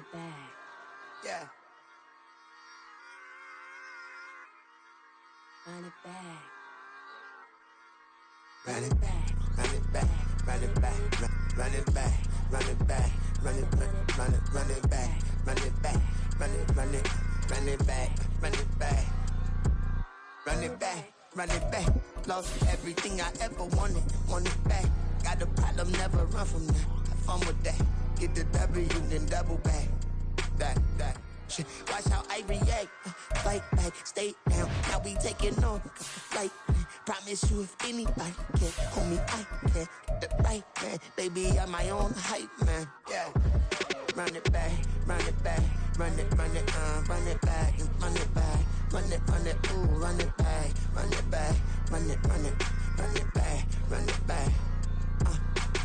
it back. Yeah. Run it back. Run it back, run it back, run it back, run it back, run it back, run it back, run it back, run it back, run it back, run it back, run it back, run it back. Lost everything I ever wanted it back. Got a problem, never run from that. Have fun with that. Get the W, then double back. That. Shit. Watch how I react. Fight back, stay down. Now we taking on flight. Promise you if anybody can, homie, I can. The right man, baby, I'm my own hype man. Yeah. Run it back, run it back, run it back, run it back, run it back, ooh, run it back, run it back, run it back, run it back.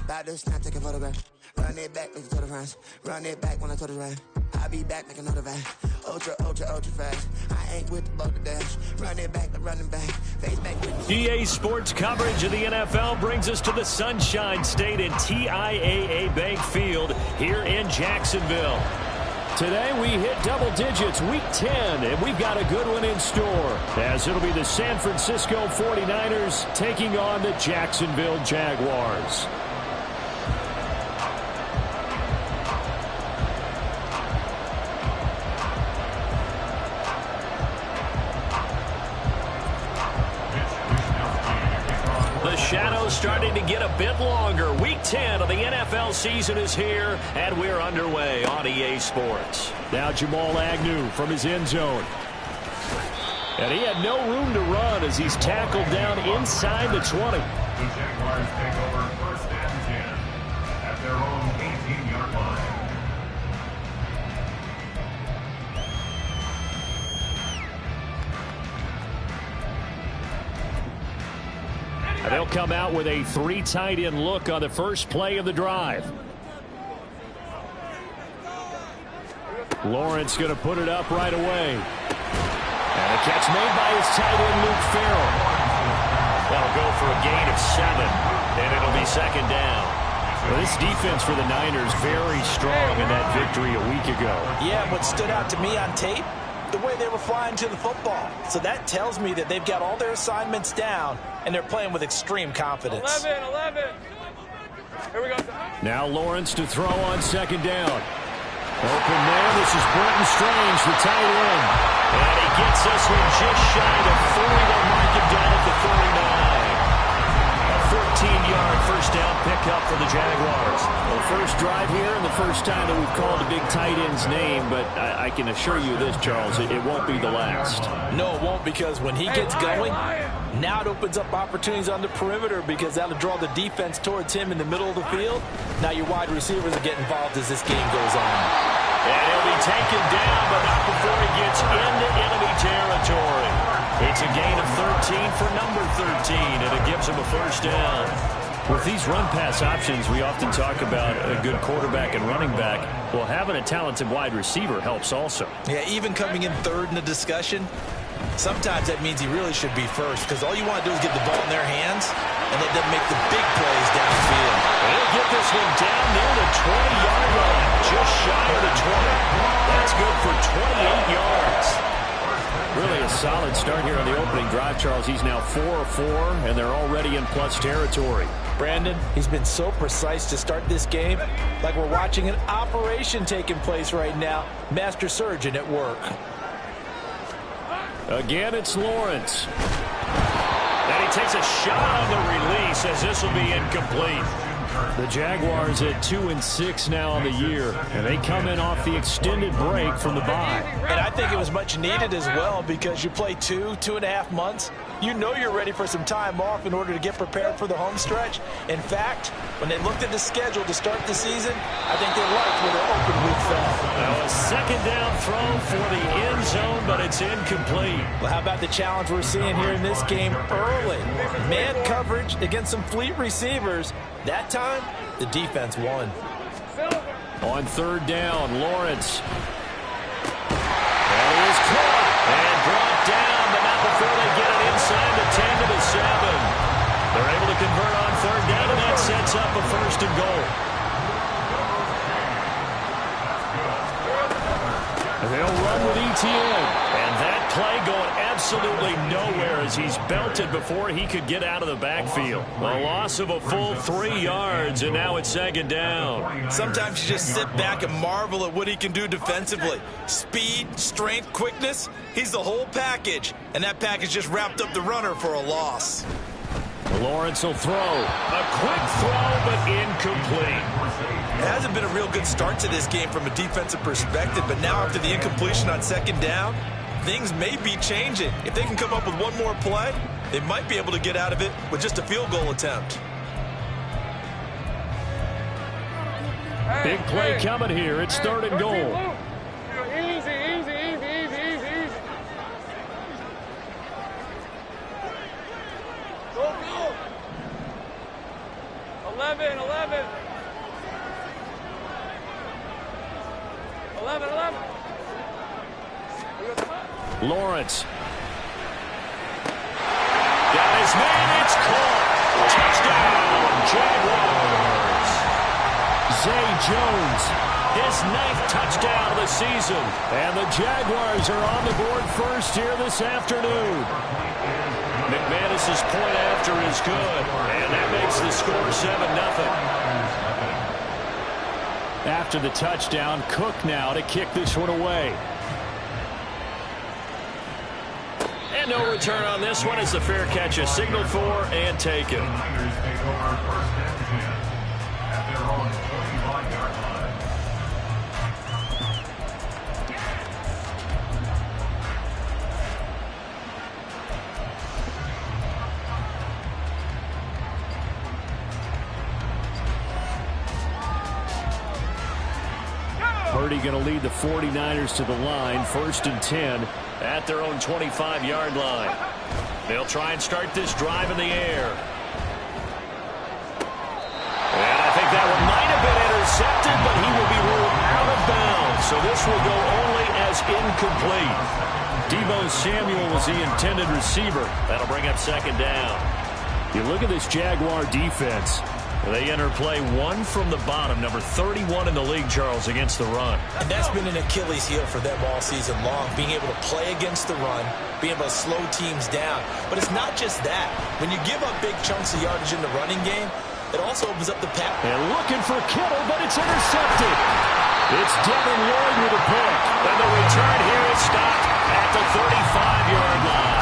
About to snap, take a photograph. Run it back, make it to the friends. Run it back when I told it right. I'll be back, make another van. Ultra fast. I ain't with the boat to dash. Run it back, running back. Face back with EA Sports coverage of the NFL brings us to the Sunshine State in TIAA Bank Field here in Jacksonville. Today we hit double digits, week 10, and we've got a good one in store, as it'll be the San Francisco 49ers taking on the Jacksonville Jaguars. The shadow's starting to get a bit longer. Week 10 of the NFL season is here, and we're underway on EA Sports. Now Jamal Agnew from his end zone. And he had no room to run as he's tackled down inside the 20. The Jaguars take over first and 10 at their own 18-yard line. They'll come out with a 3 tight end look on the first play of the drive. Lawrence going to put it up right away. And a catch made by his tight end, Luke Farrell. That'll go for a gain of 7, and it'll be second down. Well, this defense for the Niners very strong in that victory a week ago. Yeah, what stood out to me on tape, the way they were flying to the football. So that tells me that they've got all their assignments down, and they're playing with extreme confidence. 11. Here we go. Now Lawrence to throw on second down. Open man, this is Brenton Strange, the tight end. And he gets this one just shy of 40. They'll mark him down at the 49. A 14-yard first down pickup for the Jaguars. Well, first drive here and the first time that we've called a big tight end's name, but I can assure you this, Charles, it won't be the last. No, it won't, because when he gets going, now it opens up opportunities on the perimeter because that'll draw the defense towards him in the middle of the field. Now your wide receivers will get involved as this game goes on. And he'll be taken down, but not before he gets into enemy territory. It's a gain of 13 for number 13, and it gives him a first down. With these run-pass options, we often talk about a good quarterback and running back. Well, having a talented wide receiver helps also. Yeah, even coming in third in the discussion, sometimes that means he really should be first, because all you want to do is get the ball in their hands and let them make the big plays downfield. They'll get this one down near the 20-yard line, just shy of the 20. That's good for 28 yards. Really a solid start here on the opening drive, Charles. He's now 4 of 4, and they're already in plus territory. Brandon, he's been so precise to start this game, like we're watching an operation taking place right now. Master surgeon at work. Again, it's Lawrence. And he takes a shot on the release as this will be incomplete. The Jaguars at 2-6 now on the year, and they come in off the extended break from the bye. And I think it was much needed as well, because you play 2.5 months. You know you're ready for some time off in order to get prepared for the home stretch. In fact, when they looked at the schedule to start the season, I think they liked where their open week fell. Now a second down throw for the end zone, but it's incomplete. Well, how about the challenge we're seeing here in this game early? Man coverage against some fleet receivers. That time, the defense won. On third down, Lawrence. That is caught and brought down, but not before they get it inside the 10 to the 7. They're able to convert on third down, and that sets up a first and goal. They'll run with ETN. And that play going absolutely nowhere as he's belted before he could get out of the backfield. A loss of a full 3 yards, and now it's second down. Sometimes you just sit back and marvel at what he can do defensively. Speed, strength, quickness, he's the whole package. And that package just wrapped up the runner for a loss. Lawrence will throw. A quick throw, but incomplete. It hasn't been a real good start to this game from a defensive perspective, but now after the incompletion on second down, things may be changing. If they can come up with one more play, they might be able to get out of it with just a field goal attempt. Big play coming here. It's third and goal. Easy, easy, easy, easy, easy, easy. Go, go. 11, 11. 11, 11. Lawrence. Got his man. It's caught. Touchdown, Jaguars. Zay Jones, his 9th touchdown of the season. And the Jaguars are on the board first here this afternoon. McManus's point after is good. And that makes the score 7-0. After the touchdown, Cook now to kick this one away. And no return on this one as the fair catch is signaled for and taken. Purdy going to lead the 49ers to the line, 1st and 10 at their own 25-yard line. They'll try and start this drive in the air. And I think that one might have been intercepted, but he will be ruled out of bounds. So this will go only as incomplete. Deebo Samuel was the intended receiver. That'll bring up second down. You look at this Jaguar defense. They enter play 1 from the bottom, number 31 in the league, Charles, against the run. And that's been an Achilles heel for them all season long, being able to play against the run, being able to slow teams down. But it's not just that. When you give up big chunks of yardage in the running game, it also opens up the pass. And looking for Kittle, but it's intercepted. It's Devin Lloyd with a pick. And the return here is stopped at the 35-yard line.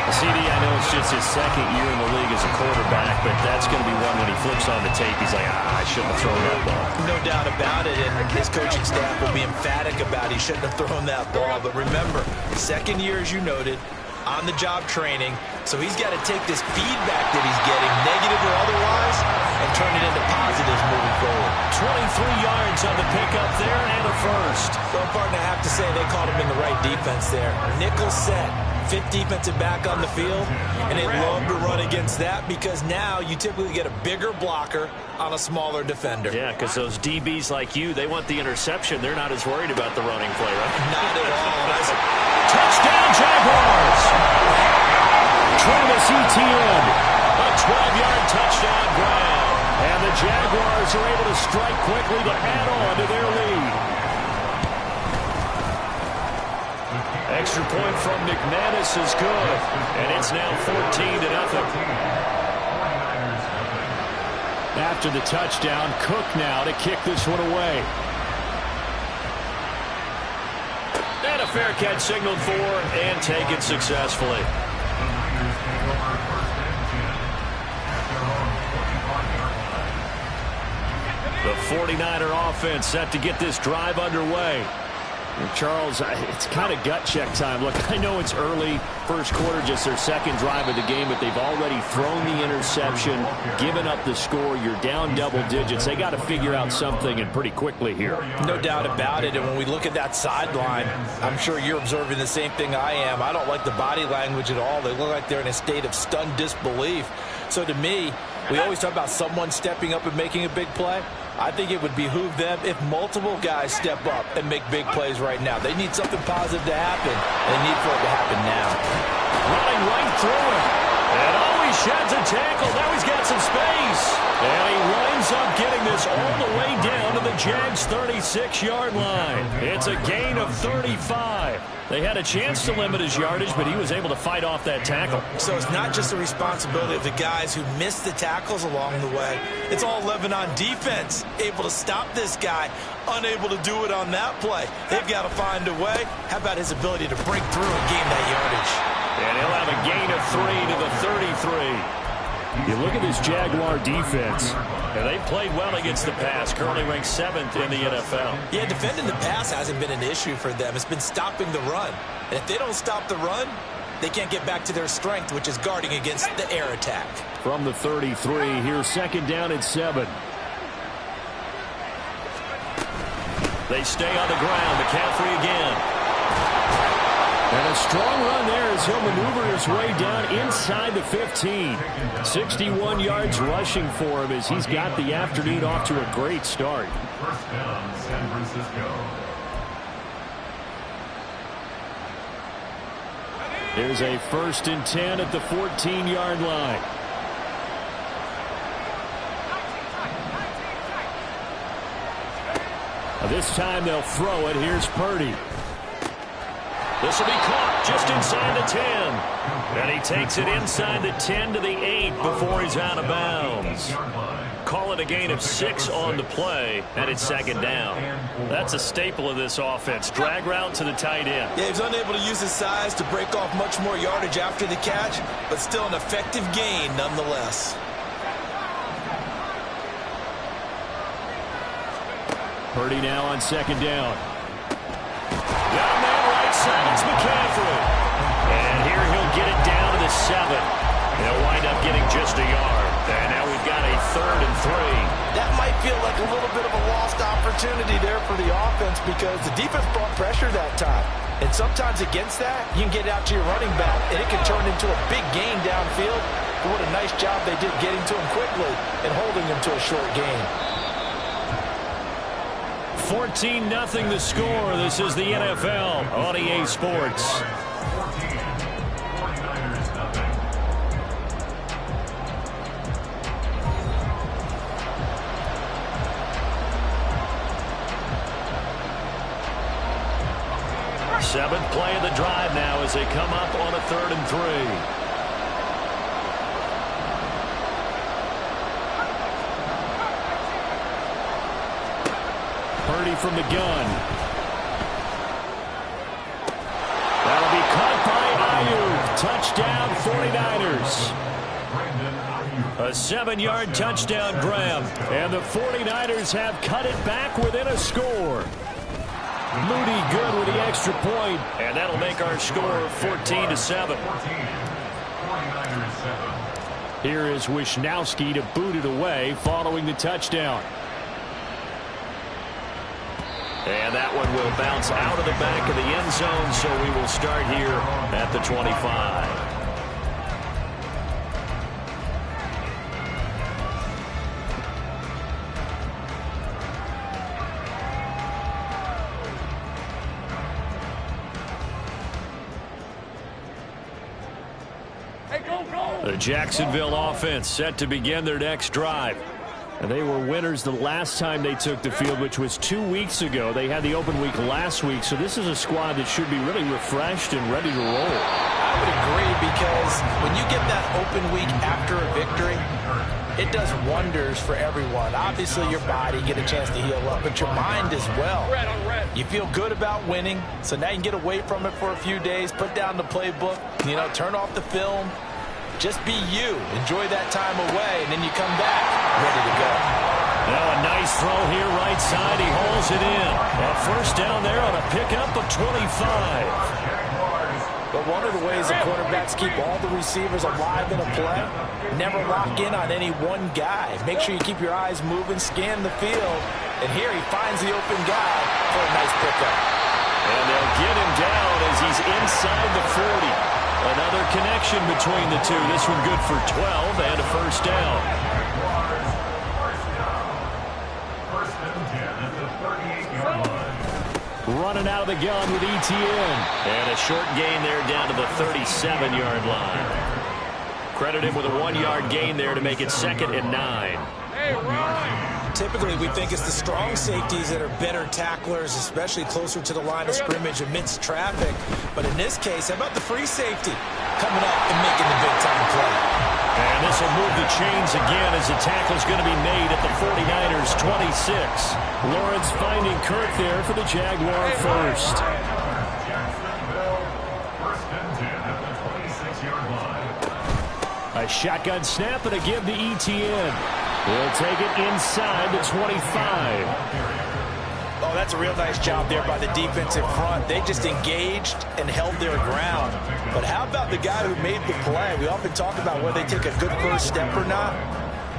CD, I know it's just his 2nd year in the league as a quarterback, but that's going to be one when he flips on the tape. He's like, I shouldn't have thrown that ball. No doubt about it, and his coaching staff will be emphatic about he shouldn't have thrown that ball. But remember, 2nd year, as you noted, on-the-job training, so he's got to take this feedback that he's getting, negative or otherwise, and turn it into positives moving forward. 23 yards on the pickup there and a first. Well, partner, I have to say they caught him in the right defense there. Nickel set. 5th defensive back on the field, and they love to run against that because now you typically get a bigger blocker on a smaller defender. Yeah, because those DBs like you, they want the interception. They're not as worried about the running play, right? Not at all. Touchdown, Jaguars! Travis Etienne, a 12-yard touchdown grab. And the Jaguars are able to strike quickly to add on to their lead. Extra point from McManus is good, and it's now 14-0. After the touchdown, Cook now to kick this one away. And a fair catch signaled for and taken successfully. The 49er offense set to get this drive underway. And Charles, it's kind of gut check time. Look, I know it's early, first quarter, just their 2nd drive of the game, but they've already thrown the interception, given up the score. You're down double digits. They got to figure out something, and pretty quickly here. No doubt about it, and when we look at that sideline, I'm sure you're observing the same thing I am. I don't like the body language at all. They look like they're in a state of stunned disbelief. So to me, we always talk about someone stepping up and making a big play. I think it would behoove them if multiple guys step up and make big plays right now. They need something positive to happen, and they need for it to happen now. Running right through him. And he sheds a tackle. Now he's got some space. And he runs ends up getting this all the way down to the Jags' 36-yard line. It's a gain of 35. They had a chance to limit his yardage, but he was able to fight off that tackle. So it's not just the responsibility of the guys who missed the tackles along the way. It's all 11 on defense, able to stop this guy, unable to do it on that play. They've got to find a way. How about his ability to break through and gain that yardage? And he'll have a gain of 3 to the 33. You look at this Jaguar defense, and they've played well against the pass, currently ranked 7th in the NFL. Yeah, defending the pass hasn't been an issue for them. It's been stopping the run. And if they don't stop the run, they can't get back to their strength, which is guarding against the air attack. From the 33, here's 2nd down and 7. They stay on the ground. McCaffrey again. And a strong run there as he'll maneuver his way down inside the 15. 61 yards rushing for him as he's got the afternoon off to a great start. First down, San Francisco. Here's a 1st and 10 at the 14-yard line. This time they'll throw it. Here's Purdy. This will be caught just inside the 10. And he takes it inside the 10 to the 8 before he's out of bounds. Call it a gain of 6 on the play, and it's 2nd down. That's a staple of this offense. Drag route to the tight end. Yeah, he's unable to use his size to break off much more yardage after the catch, but still an effective gain nonetheless. Purdy now on 2nd down. Got a man right side. It's McCaffrey. And here he'll get it down to the 7. He'll wind up getting just a yard. And now we've got a 3rd and 3. That might feel like a little bit of a lost opportunity there for the offense because the defense brought pressure that time. And sometimes against that, you can get out to your running back, and it can turn into a big gain downfield. But what a nice job they did getting to him quickly and holding him to a short gain. 14-0 the score. This is the NFL on EA Sports. 49ers nothing. Seventh play of the drive now as they come up on a 3rd and 3. Purdy from the gun. That'll be caught by Ayuk. Touchdown 49ers. A 7-yard touchdown grab. And the 49ers have cut it back within a score. Moody good with the extra point. And that'll make our score 14-7. Here is Wisnowski to boot it away following the touchdown. And that one will bounce out of the back of the end zone, so we will start here at the 25. Hey, go! The Jacksonville offense set to begin their next drive. And they were winners the last time they took the field, which was 2 weeks ago. They had the open week last week, so this is a squad that should be really refreshed and ready to roll. I would agree because when you get that open week after a victory, it does wonders for everyone. Obviously, your body, get a chance to heal up, but your mind as well. You feel good about winning, so now you can get away from it for a few days, put down the playbook, turn off the film. Just be you. Enjoy that time away, and then you come back ready to go. Now a nice throw here right side. He hauls it in. A 1st down there on a pickup of 25. But one of the ways the quarterbacks keep all the receivers alive in a play, never lock in on any one guy. Make sure you keep your eyes moving, scan the field, and here he finds the open guy for a nice pickup. And they'll get him down as he's inside the 40. Another connection between the two. This one good for 12 and a 1st down. First and 10 at the 38-yard line. Running out of the gun with ETN. And a short gain there down to the 37-yard line. Credit him with a 1-yard gain there to make it 2nd and 9. Hey, Typically, we think it's the strong safeties that are better tacklers, especially closer to the line of scrimmage amidst traffic. But in this case, how about the free safety coming up and making the big-time play? And this will move the chains again as the tackle's going to be made at the 49ers' 26. Lawrence finding Kirk there for the Jaguar first. A shotgun snap and again to ETN. He'll take it inside the 25. Oh, that's a real nice job there by the defensive front. They just engaged and held their ground. But how about the guy who made the play? We often talk about whether they take a good first step or not.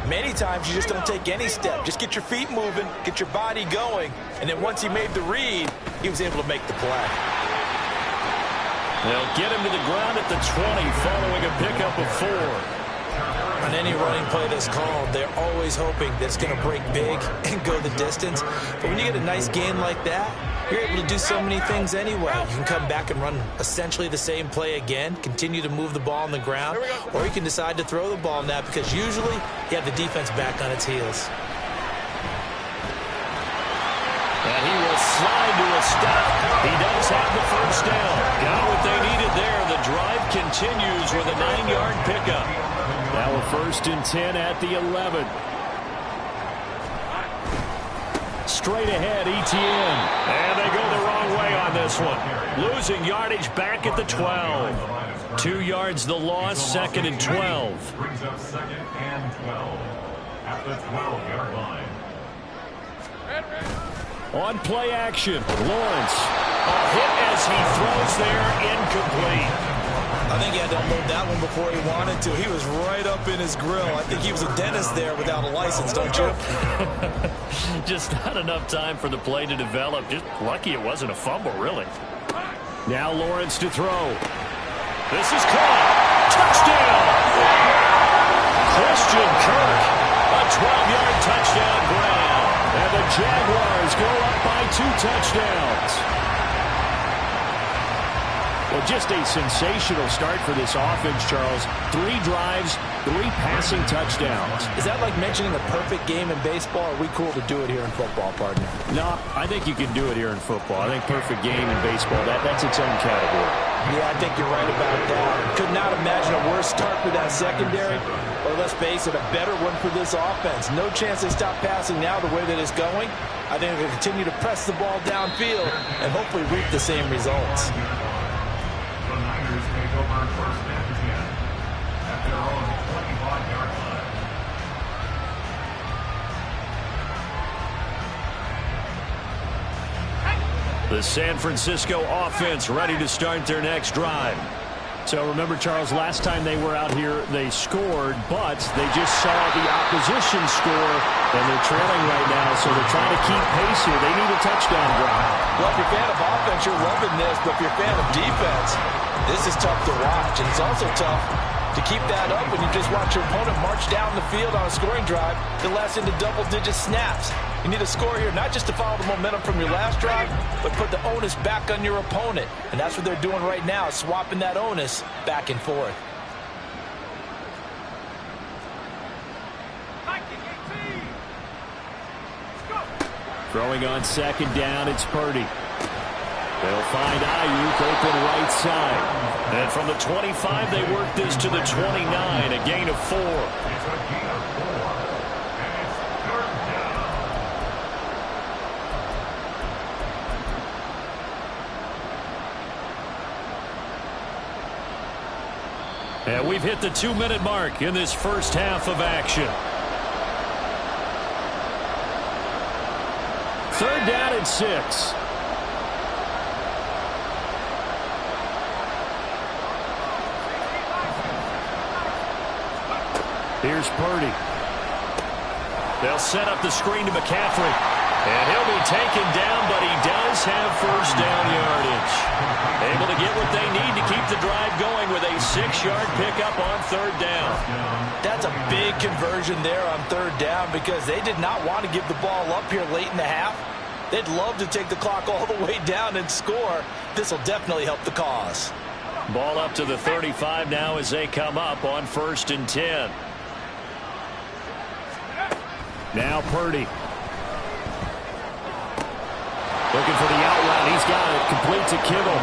Many times you just don't take any step. Just get your feet moving, get your body going, and then once he made the read, he was able to make the play. They'll get him to the ground at the 20 following a pickup of 4. On any running play that's called, they're always hoping that it's going to break big and go the distance. But when you get a nice gain like that, you're able to do so many things anyway. You can come back and run essentially the same play again, continue to move the ball on the ground, or you can decide to throw the ball now because usually you have the defense back on its heels. And he will slide to a stop. He does have the first down. Got what they needed there. The drive continues with a 9-yard pickup. Now a 1st and 10 at the 11. Straight ahead, ETN. And they go the wrong way on this one. Losing yardage back at the 12. 2 yards the loss, 2nd and 12. Brings up 2nd and 12 at the 12-yard line. On play action, Lawrence. A hit as he throws there, incomplete. I think he had to unload that one before he wanted to. He was right up in his grill. I think he was a dentist there without a license, don't you? Just not enough time for the play to develop. Just lucky it wasn't a fumble, really. Now Lawrence to throw. This is caught. Touchdown! Christian Kirk. A 12-yard touchdown grab. And the Jaguars go up by 2 touchdowns. Well, just a sensational start for this offense, Charles. 3 drives, 3 passing touchdowns. Is that like mentioning a perfect game in baseball? Or are we cool to do it here in football, partner? No, I think you can do it here in football. I think perfect game in baseball, that's its own category. Yeah, I think you're right about that. Could not imagine a worse start for that secondary. Or let's face it, a better one for this offense. No chance they stop passing now the way that it's going. I think they'll continue to press the ball downfield and hopefully reap the same results. The Niners take over 1st and 10 at their own 25-yard line. The San Francisco offense ready to start their next drive. So remember, Charles, last time they were out here, they scored, but they just saw the opposition score, and they're trailing right now, so they're trying to keep pace here. They need a touchdown drive. Well, if you're a fan of offense, you're loving this, but if you're a fan of defense, this is tough to watch, and it's also tough to keep that up when you just watch your opponent march down the field on a scoring drive that lasts into double-digit snaps. You need a score here, not just to follow the momentum from your last drive, but put the onus back on your opponent. And that's what they're doing right now, swapping that onus back and forth. Throwing on 2nd down, it's Purdy. They'll find Ayuk open right side. And from the 25, they work this to the 29, a gain of 4. It's a gain of 4, and it's 3rd down. And we've hit the 2-minute mark in this first half of action. 3rd down and 6. Here's Purdy. They'll set up the screen to McCaffrey. And he'll be taken down, but he does have first down yardage. Able to get what they need to keep the drive going with a 6-yard pickup on 3rd down. That's a big conversion there on 3rd down because they did not want to give the ball up here late in the half. They'd love to take the clock all the way down and score. This will definitely help the cause. Ball up to the 35 now as they come up on 1st and 10. Now Purdy. Looking for the out route. He's got it. Complete to Kittle.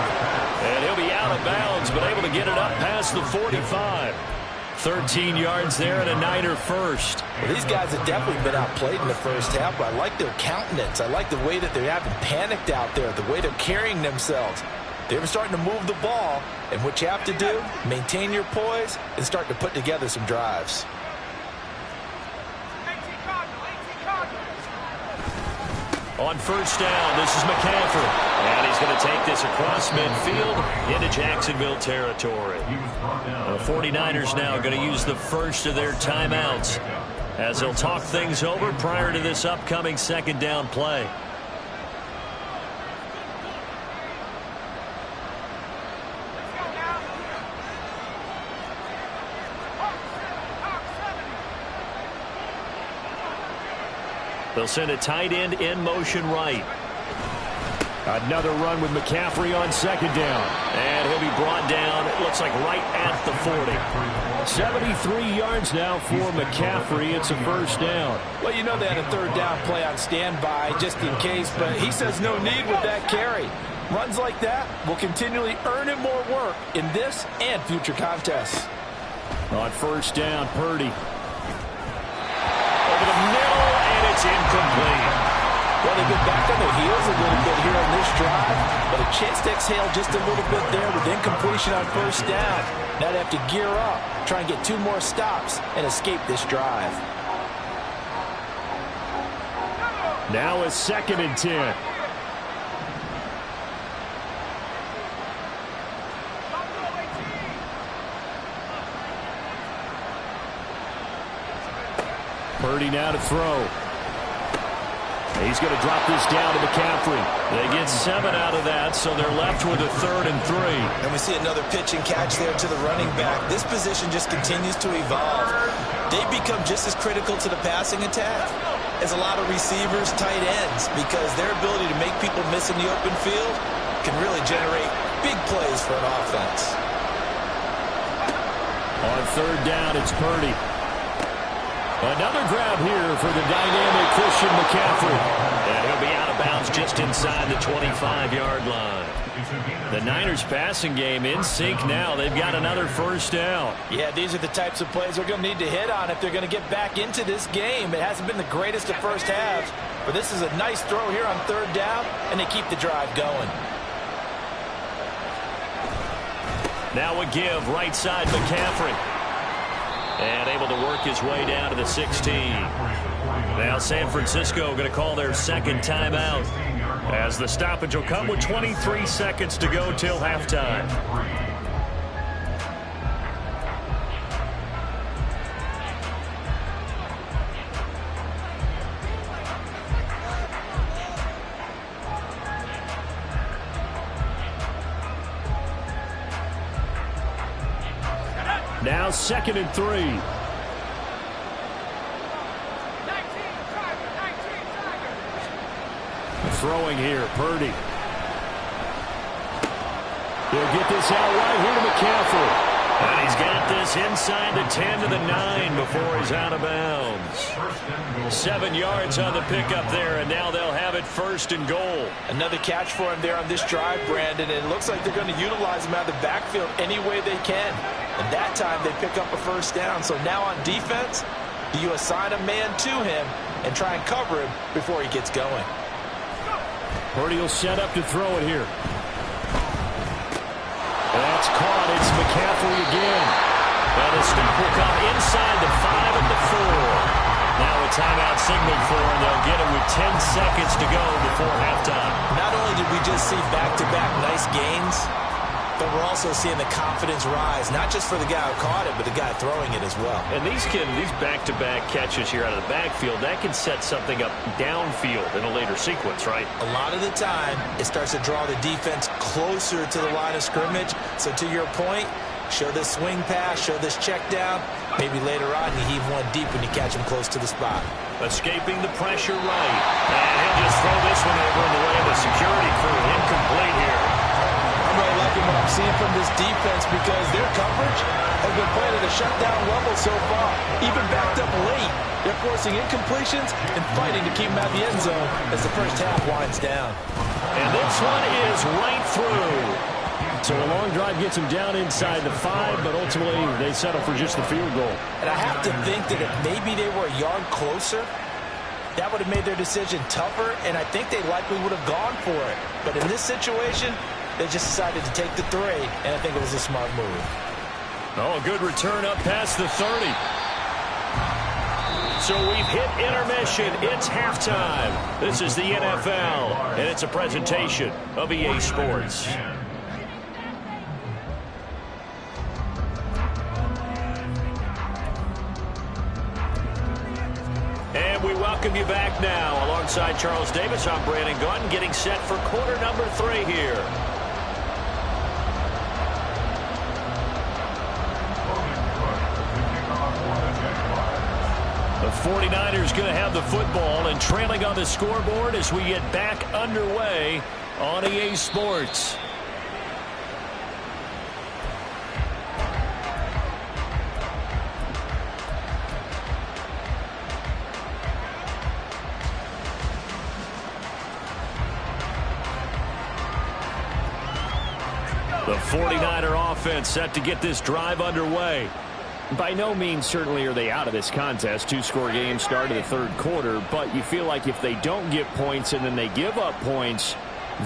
And he'll be out of bounds, but able to get it up past the 45. 13 yards there and a Niner first. Well, these guys have definitely been outplayed in the first half, but I like their countenance. I like the way that they haven't panicked out there, the way they're carrying themselves. They're starting to move the ball, and what you have to do, maintain your poise and start to put together some drives. On first down, this is McCaffrey. And he's going to take this across midfield into Jacksonville territory. The 49ers now going to use the first of their timeouts as they'll talk things over prior to this upcoming second down play. They'll send a tight end in motion right. Another run with McCaffrey on second down. And he'll be brought down, it looks like right at the 40. 73 yards now for McCaffrey. It's a first down. Well, you know they had a third down play on standby just in case, but he says no need with that carry. Runs like that will continually earn him more work in this and future contests. On first down, Purdy. Over the middle, and it's incomplete. Well, they've been back on their heels a little bit here on this drive, but a chance to exhale just a little bit there with incompletion on first down. Now they have to gear up, try and get 2 more stops, and escape this drive. Now a 2nd and 10. Purdy now to throw. He's going to drop this down to McCaffrey. They get 7 out of that, so they're left with a 3rd and 3. And we see another pitch and catch there to the running back. This position just continues to evolve. They become just as critical to the passing attack as a lot of receivers, tight ends, because their ability to make people miss in the open field can really generate big plays for an offense. On third down, it's Purdy. Another grab here for the dynamic Christian McCaffrey. And he'll be out of bounds just inside the 25-yard line. The Niners passing game in sync now. They've got another first down. Yeah, these are the types of plays they're going to need to hit on if they're going to get back into this game. It hasn't been the greatest of first halves, but this is a nice throw here on third down, and they keep the drive going. Now a give right side McCaffrey. And able to work his way down to the 16. Now San Francisco going to call their second timeout as the stoppage will come with 23 seconds to go till halftime. Now 2nd and 3. Throwing here, Purdy. He'll get this out right here to McCaffrey. And he's got this inside the 10 to the 9 before he's out of bounds. 7 yards on the pickup there, and now they'll have it 1st and goal. Another catch for him there on this drive, Brandon. It looks like they're going to utilize him out of the backfield any way they can. And that time they pick up a first down. So now on defense, do you assign a man to him and try and cover him before he gets going? Purdy will set up to throw it here. That's caught. It's McCaffrey again. And the stop will come inside the 5 at the 4. Now a timeout signal for him. They'll get it with 10 seconds to go before halftime. Not only did we just see back-to-back nice gains, but we're also seeing the confidence rise, not just for the guy who caught it, but the guy throwing it as well. And these back-to-back catches here out of the backfield, that can set something up downfield in a later sequence, right? A lot of the time, it starts to draw the defense closer to the line of scrimmage. So to your point, show this swing pass, show this check down. Maybe later on you heave one deep when you catch him close to the spot. Escaping the pressure right. And he'll just throw this one over in the way of the security crew. Incomplete here. I'm really liking what I'm seeing from this defense because their coverage has been playing at a shutdown level so far, even backed up late. They're forcing incompletions and fighting to keep them out of the end zone as the first half winds down. And this one is right through. So a long drive gets them down inside the 5, but ultimately they settle for just the field goal. And I have to think that if maybe they were a yard closer, that would have made their decision tougher, and I think they likely would have gone for it. But in this situation, they just decided to take the 3, and I think it was a smart move. Oh, a good return up past the 30. So we've hit intermission. It's halftime. This is the NFL, and it's a presentation of EA Sports. And we welcome you back now. Alongside Charles Davis, I'm Brandon Gunn, getting set for quarter number 3 here. The 49ers going to have the football and trailing on the scoreboard as we get back underway on EA Sports. The 49er offense set to get this drive underway. By no means certainly are they out of this contest. 2-score game start of the third quarter, but you feel like if they don't get points and then they give up points,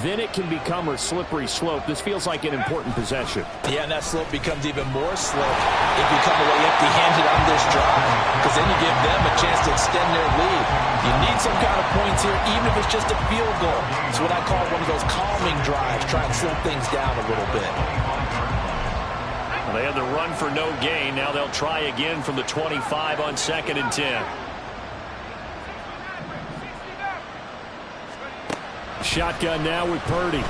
then it can become a slippery slope. This feels like an important possession. Yeah, and that slope becomes even more slope if you come away empty-handed on this drive, because then you give them a chance to extend their lead. You need some kind of points here, even if it's just a field goal. It's what I call one of those calming drives, try and slow things down a little bit. Well, they had the run for no gain. Now they'll try again from the 25 on 2nd and 10. Shotgun now with Purdy.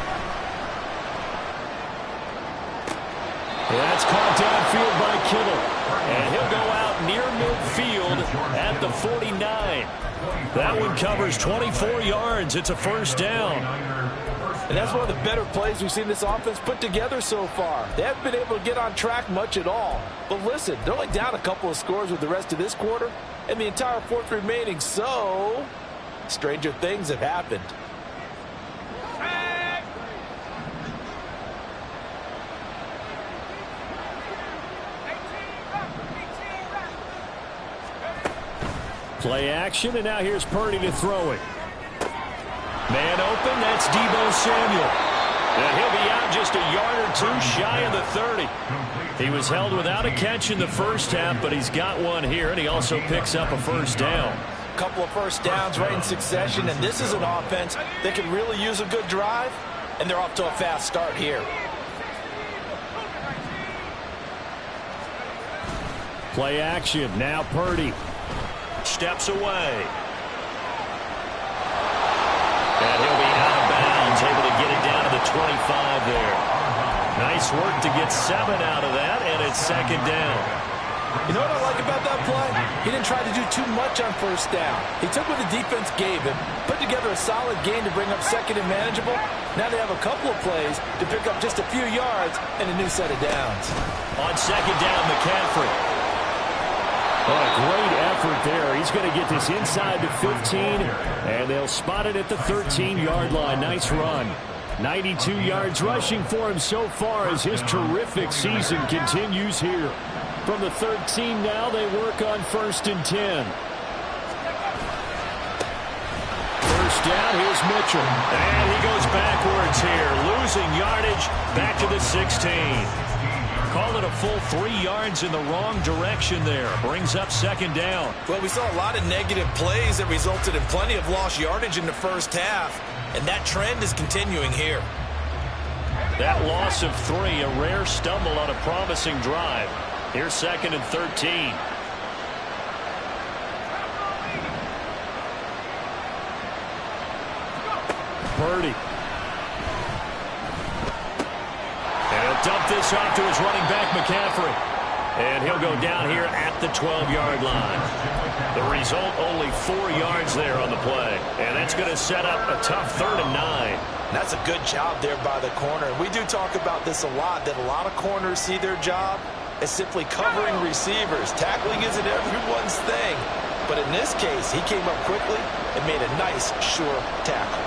That's caught downfield by Kittle. And he'll go out near midfield at the 49. That one covers 24 yards. It's a first down. And that's one of the better plays we've seen this offense put together so far. They haven't been able to get on track much at all. But listen, they're only down a couple of scores with the rest of this quarter and the entire fourth remaining. So, stranger things have happened. Play action, and now here's Purdy to throw it. Man open, that's Deebo Samuel. And he'll be out just a yard or 2 shy of the 30. He was held without a catch in the first half, but he's got one here, and he also picks up a first down. A couple of first downs right in succession, and this is an offense that can really use a good drive, and they're off to a fast start here. Play action, now Purdy. Steps away. And he'll be out of bounds, able to get it down to the 25 there. Nice work to get 7 out of that, and it's 2nd down. You know what I like about that play? He didn't try to do too much on first down. He took what the defense gave him, put together a solid game to bring up 2nd and manageable. Now they have a couple of plays to pick up just a few yards and a new set of downs. On 2nd down, McCaffrey. What a great effort there. He's going to get this inside the 15, and they'll spot it at the 13-yard line. Nice run. 92 yards rushing for him so far as his terrific season continues here. From the 13 now, they work on 1st and 10. First down, here's Mitchell. And he goes backwards here, losing yardage back to the 16. Call it a full 3 yards in the wrong direction there. Brings up 2nd down. Well, we saw a lot of negative plays that resulted in plenty of lost yardage in the first half, and that trend is continuing here. That loss of 3, a rare stumble on a promising drive. Here's 2nd and 13. Purdy. And he'll dump this off to his running back, McCaffrey. And he'll go down here at the 12-yard line. The result, only 4 yards there on the play. And that's going to set up a tough 3rd and 9. That's a good job there by the corner. We do talk about this a lot, that a lot of corners see their job is simply covering receivers. Tackling isn't everyone's thing. But in this case, he came up quickly and made a nice, sure tackle.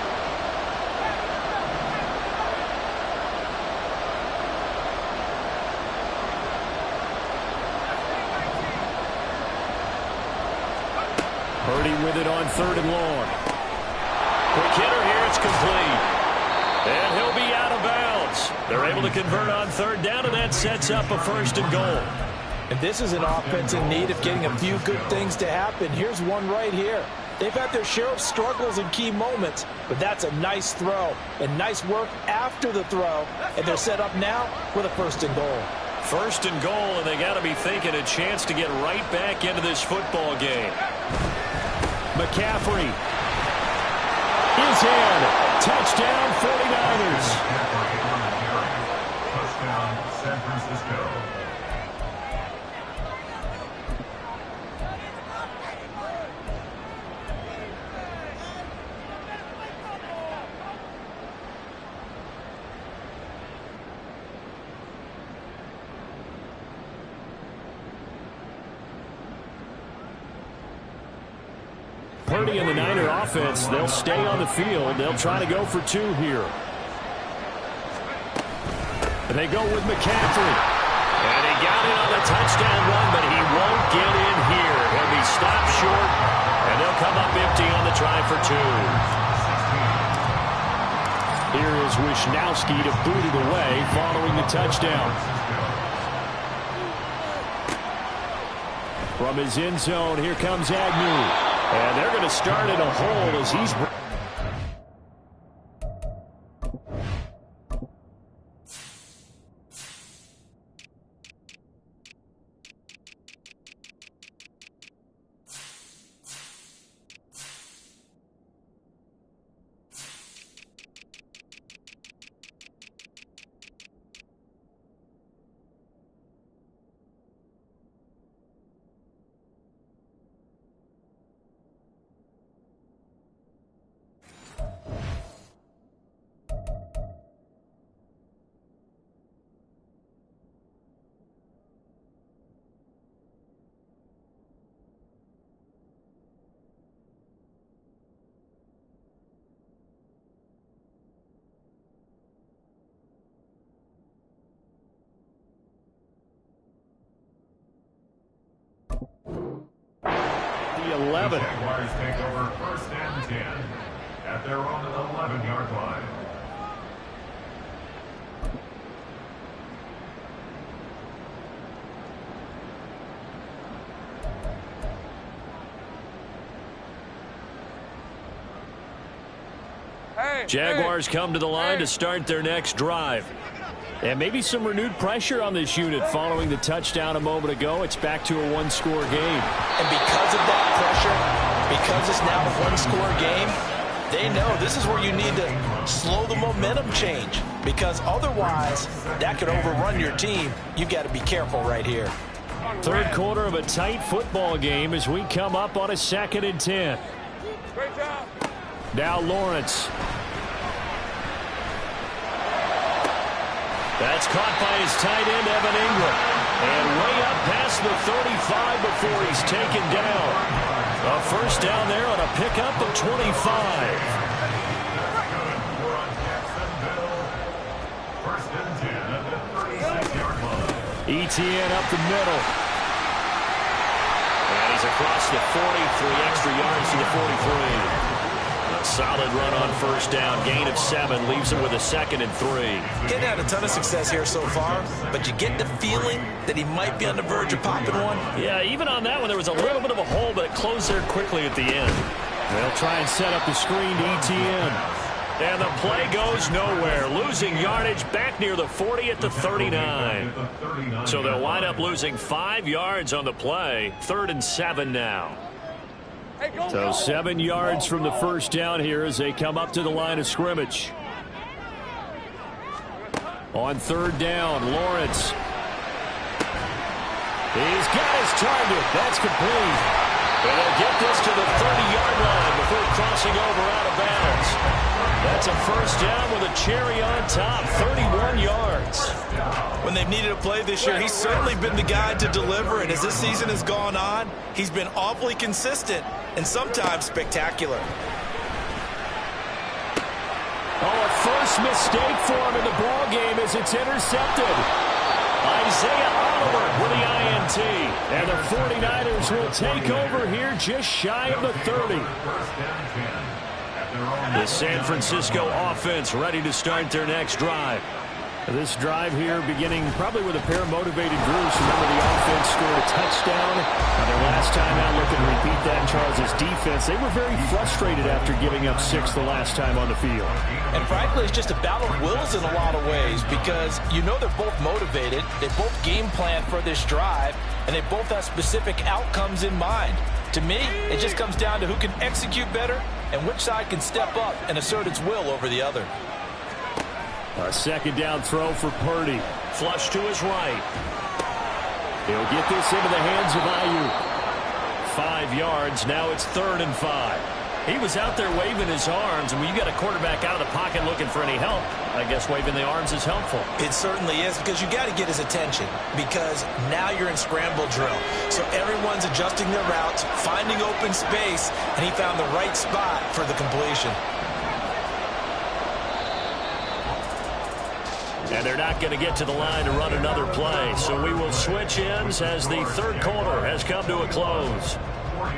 Purdy with it on 3rd and long. Quick hitter here, it's complete. And he'll be out of bounds. They're able to convert on 3rd down, and that sets up a 1st and goal. And this is an offense in need of getting a few good things to happen. Here's one right here. They've had their share of struggles in key moments, but that's a nice throw and nice work after the throw. And they're set up now with a 1st and goal. 1st and goal, and they got to be thinking a chance to get right back into this football game. McCaffrey is in. Touchdown, 49ers. Touchdown, San Francisco. Purdy and the Niner offense, they'll stay on the field. They'll try to go for 2 here. And they go with McCaffrey. And he got in on the touchdown run, but he won't get in here. He'll be stopped short, and they'll come up empty on the try for 2. Here is Wishnowski to boot it away following the touchdown. From his end zone, here comes Agnew. And they're going to start in a hole as he's... The 11. The Jaguars take over 1st and 10 at their own 11-yard line. Jaguars come to the line to start their next drive. And maybe some renewed pressure on this unit following the touchdown a moment ago. It's back to a 1-score game. And because of that pressure, because it's now a 1-score game, they know this is where you need to slow the momentum change. Because otherwise, that could overrun your team. You've got to be careful right here. 3rd quarter of a tight football game as we come up on a 2nd and 10. Great job. Now Lawrence. That's caught by his tight end, Evan Ingram. And way up past the 35 before he's taken down. A 1st down there on a pickup of 25. Etienne up the middle. And he's across the 40, 3 extra yards to the 43. A solid run on 1st down. Gain of 7 leaves him with a 2nd and 3. Getting had a ton of success here so far, but you get the feeling that he might be on the verge of popping one. Yeah, even on that one, there was a little bit of a hole, but it closed there quickly at the end. They'll try and set up the screen to Etienne. And the play goes nowhere. Losing yardage back near the 40 at the 39. So they'll wind up losing 5 yards on the play. 3rd and 7 now. So 7 yards from the 1st down here as they come up to the line of scrimmage. On 3rd down, Lawrence. He's got his target. That's complete. And they'll get this to the 30-yard line before crossing over out of bounds. That's a first down with a cherry on top, 31 yards. When they've needed a play this year, he's certainly been the guy to deliver, and as this season has gone on, he's been awfully consistent and sometimes spectacular. Oh, a first mistake for him in the ball game as it's intercepted. Isaiah Oliver with the INT. And the 49ers will take over here just shy of the 30. The San Francisco offense ready to start their next drive. This drive here beginning probably with a pair of motivated groups. Remember, the offense scored a touchdown on their last time out. Looking to repeat that in Charles' defense. They were very frustrated after giving up 6 the last time on the field. And frankly, it's just a battle of wills in a lot of ways because you know they're both motivated. They both game plan for this drive, and they both have specific outcomes in mind. To me, it just comes down to who can execute better and which side can step up and assert its will over the other. A second down throw for Purdy. Flush to his right. He'll get this into the hands of Ayuk. 5 yards. Now it's 3rd and 5. He was out there waving his arms, and when you got a quarterback out of the pocket looking for any help, I guess waving the arms is helpful. It certainly is, because you got to get his attention, because now you're in scramble drill. So everyone's adjusting their routes, finding open space, and he found the right spot for the completion. And they're not going to get to the line to run another play. So we will switch ends as the third quarter has come to a close.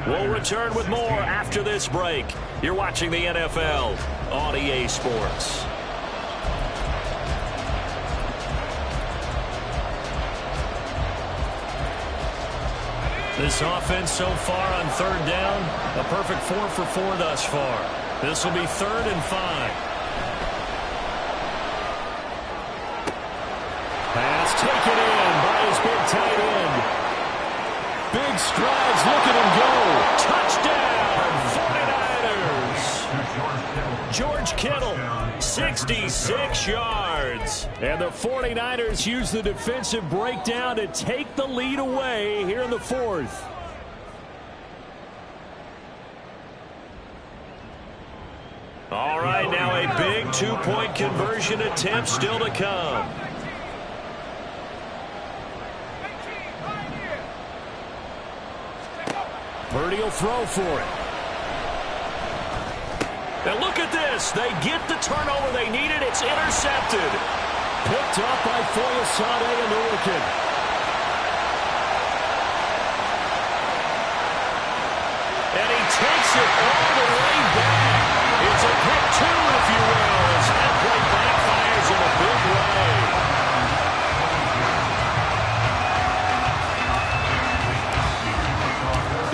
We'll return with more after this break. You're watching the NFL on EA Sports. This offense so far on 3rd down, a perfect 4 for 4 thus far. This will be 3rd and 5. Pass taken in by his big tight end. Big strides, look at him go. Touchdown, 49ers. George Kittle, 66 yards. And the 49ers use the defensive breakdown to take the lead away here in the 4th. All right, now a big 2-point conversion attempt still to come. Purdy will throw for it. And look at this. They get the turnover they needed. It's intercepted. Picked up by Foyesade and Ulrich. And he takes it all the way back. It's a pick 2, if you will, as that play backfires in a big way.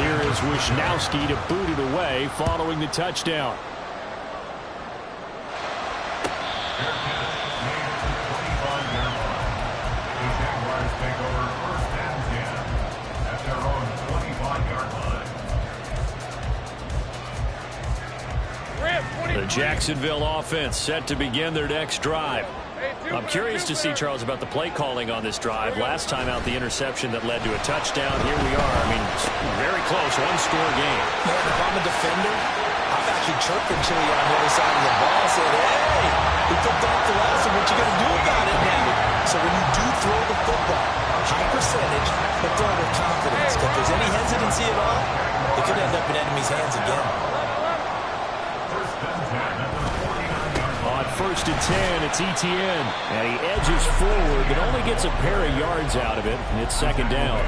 Here is Wisnowski to boot it away following the touchdown. The Jacksonville offense set to begin their next drive. I'm curious to see, Charles, about the play calling on this drive. Last time out, the interception that led to a touchdown. Here we are. I mean, very close, one-score game. Man, if I'm a defender, I'm actually chirping Chili on the other side of the ball, saying, hey, we picked off the last one. What you going to do about it now? So when you do throw the football, high percentage, but throw it with confidence. If there's any hesitancy at all, it could end up in enemy's hands again. On 1st and 10, it's Etienne. And he edges forward, but only gets a pair of yards out of it. And it's 2nd down.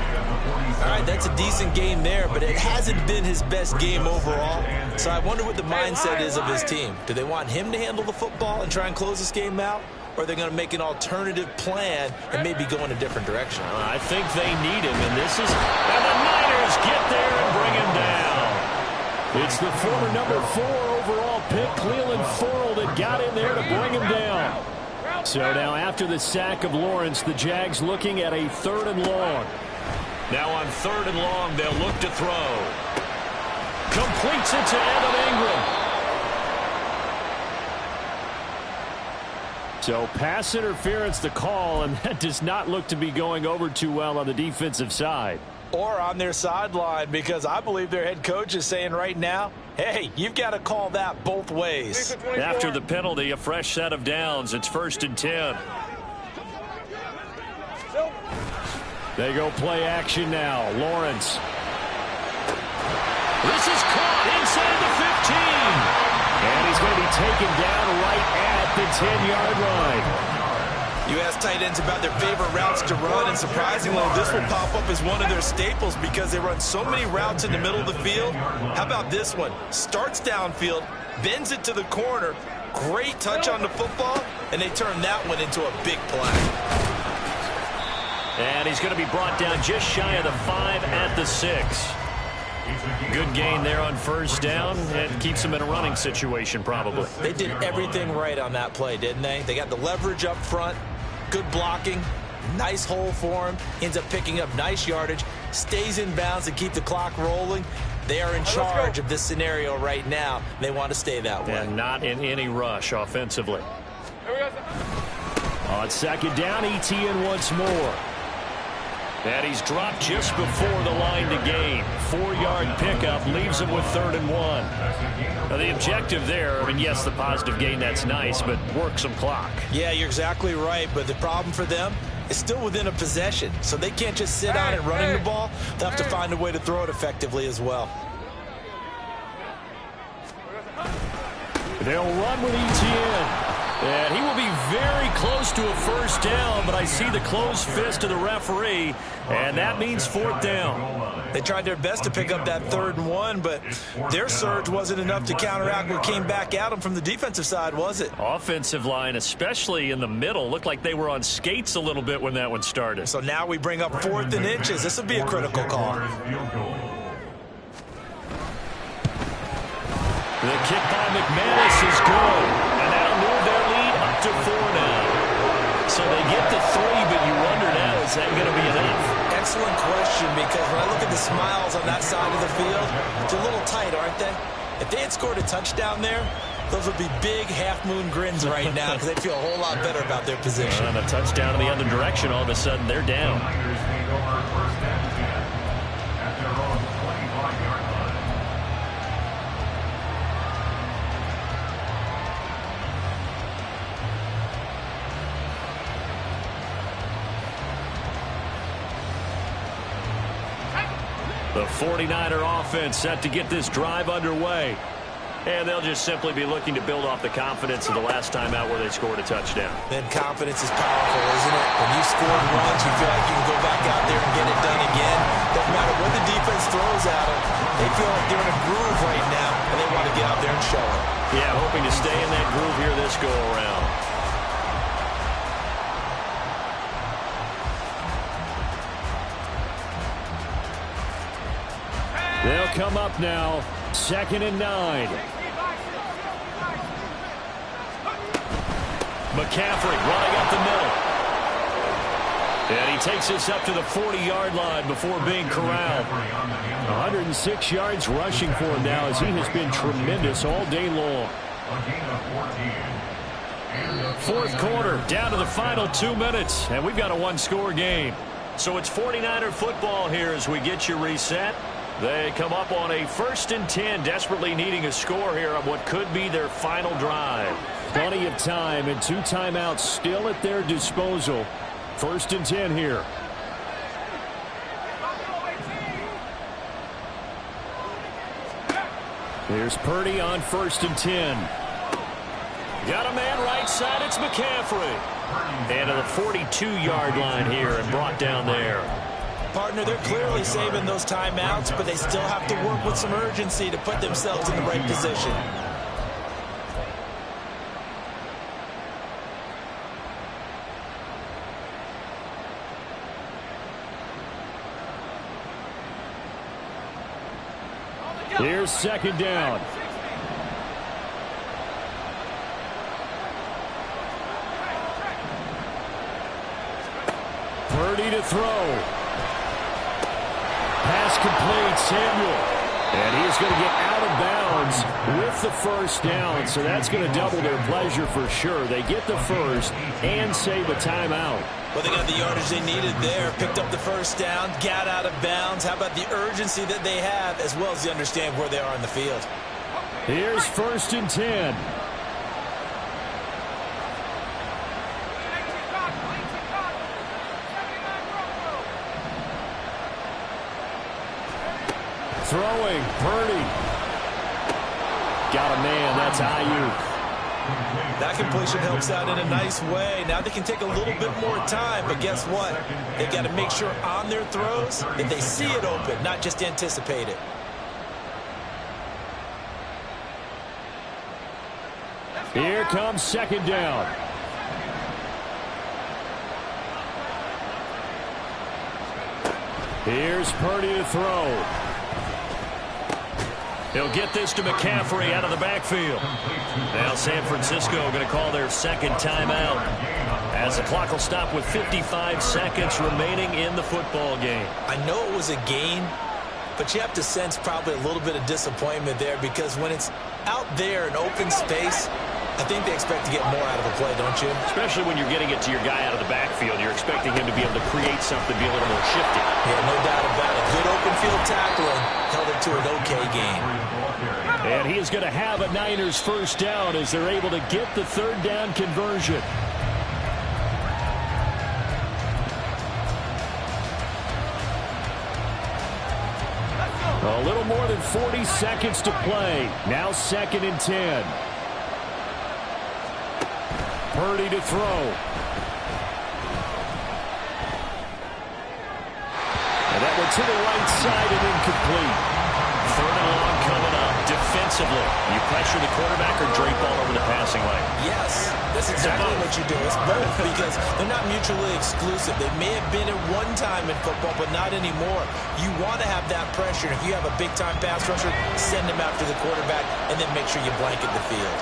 All right, that's a decent game there, but it hasn't been his best game overall. So I wonder what the mindset is of his team. Do they want him to handle the football and try and close this game out? Or are they going to make an alternative plan and maybe go in a different direction? I think they need him, and this is... And the Niners get there and bring him down. It's the former number 4 overall pick, Cleveland Forrell, that got in there to bring him down. So now after the sack of Lawrence, the Jags looking at a 3rd and long. Now on 3rd and long, they'll look to throw. Completes it to Evan Ingram. So pass interference the call, and that does not look to be going over too well on the defensive side. or on their sideline, because I believe their head coach is saying right now, hey, you've got to call that both ways. After the penalty, a fresh set of downs. It's 1st and 10. They go play action now. Lawrence. This is caught inside the 15. And he's going to be taken down right at the 10-yard line. You ask tight ends about their favorite routes to run, and surprisingly, this will pop up as one of their staples because they run so many routes in the middle of the field. How about this one? Starts downfield, bends it to the corner, great touch on the football, and they turn that one into a big play. And he's going to be brought down just shy of the 5 at the 6. Good gain there on 1st down, and keeps him in a running situation probably. They did everything right on that play, didn't they? They got the leverage up front, good blocking, nice hole for him, ends up picking up nice yardage, stays in bounds to keep the clock rolling. They are in charge of this scenario right now. They want to stay that way. And not in any rush offensively. On 2nd down, ETN once more. And he's dropped just before the line to gain. 4-yard pickup leaves him with 3rd and 1. Now the objective there, I mean, yes, the positive gain, that's nice, but work some clock. Yeah, you're exactly right, but the problem for them is still within a possession, so they can't just sit on it running the ball. They'll have to find a way to throw it effectively as well. They'll run with ETN. And he will be very close to a 1st down, but I see the closed fist of the referee, and that means 4th down. They tried their best to pick up that 3rd and 1, but their surge wasn't enough to counteract what came back at them from the defensive side, was it? Offensive line, especially in the middle, looked like they were on skates a little bit when that one started. So now we bring up 4th and inches. This will be a critical call. The kick by McManus is good, and that'll move their lead up to 4 now. So they get the 3, but you wonder now, is that going to be enough? Excellent question, because when I look at the smiles on that side of the field, it's a little tight, aren't they? If they had scored a touchdown there, those would be big half-moon grins right now because they'd feel a whole lot better about their position. And a touchdown in the other direction, all of a sudden they're down. The 49er offense set to get this drive underway. And they'll just simply be looking to build off the confidence of the last time out where they scored a touchdown. Then confidence is powerful, isn't it? When you scored once, you feel like you can go back out there and get it done again. Doesn't matter what the defense throws at them. They feel like they're in a groove right now, and they want to get out there and show it. Yeah, hoping to stay in that groove here this go-around. They'll come up now, 2nd and 9. McCaffrey running up the middle. And he takes us up to the 40-yard line before being corralled. 106 yards rushing for him now as he has been tremendous all day long. 4th quarter, down to the final 2 minutes, and we've got a 1-score game. So it's 49er football here as we get you reset. They come up on a 1st and 10, desperately needing a score here on what could be their final drive. Plenty of time and 2 timeouts still at their disposal. 1st and 10 here. Here's Purdy on 1st and 10. Got a man right side, it's McCaffrey. And to the 42-yard line here and brought down there. Partner, they're clearly saving those timeouts, but they still have to work with some urgency to put themselves in the right position. Here's 2nd down. Purdy to throw. Pass complete, Samuel. And he is going to get out of bounds with the first down, so that's going to double their pleasure for sure. They get the first and save a timeout. Well, they got the yardage they needed there, picked up the first down, got out of bounds. How about the urgency that they have, as well as they understand where they are in the field? Here's 1st and 10. Throwing, Purdy. Got a man, that's Ayuk. That completion helps out in a nice way. Now they can take a little bit more time, but guess what? They've got to make sure on their throws that they see it open, not just anticipate it. Here comes 2nd down. Here's Purdy to throw. He'll get this to McCaffrey out of the backfield. Now San Francisco going to call their 2nd timeout, as the clock will stop with 55 seconds remaining in the football game. I know it was a gain, but you have to sense probably a little bit of disappointment there, because when it's out there in open space, I think they expect to get more out of a play, don't you? Especially when you're getting it to your guy out of the backfield. You're expecting him to be able to create something, be a little more shifty. Yeah, no doubt about it. Good open field tackling held it to an okay game. And he is going to have a Niners first down as they're able to get the 3rd down conversion. A little more than 40 seconds to play. Now 2nd and 10. Purdy to throw. And that one to the right side and incomplete. 3rd and long coming up. Defensively, you pressure the quarterback or drape all over the passing lane? Yes, that's exactly what you do. It's both, because they're not mutually exclusive. They may have been at one time in football, but not anymore. You want to have that pressure. If you have a big-time pass rusher, send him after the quarterback, and then make sure you blanket the field.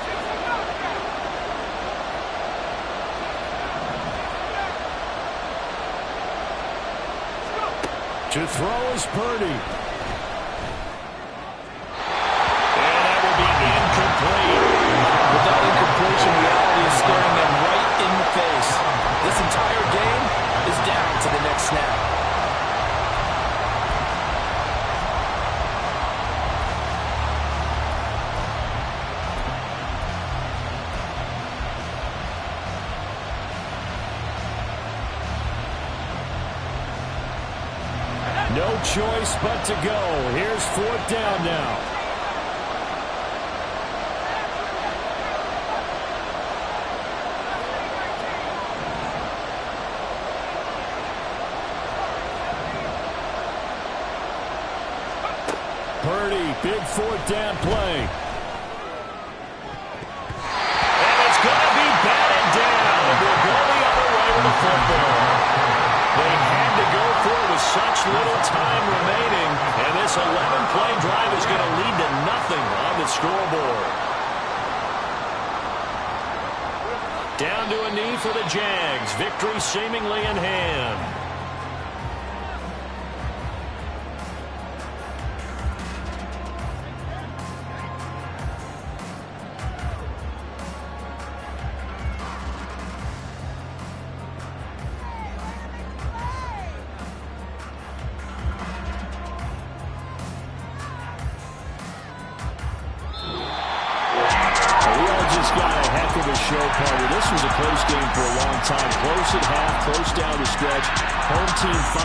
To throw is Purdy. And that will be incomplete. With that incompletion, reality is staring them right in the face. This entire game is down to the next snap. No choice but to go. Here's 4th down now. Purdy, big 4th down play. And it's going to be batted down. We'll go the other way with the football. They had to go for it with such little time remaining, and this 11-play drive is going to lead to nothing on the scoreboard. Down to a knee for the Jags. Victory seemingly in hand. Show party. This was a close game for a long time. Close at half, close down the stretch. Home team finally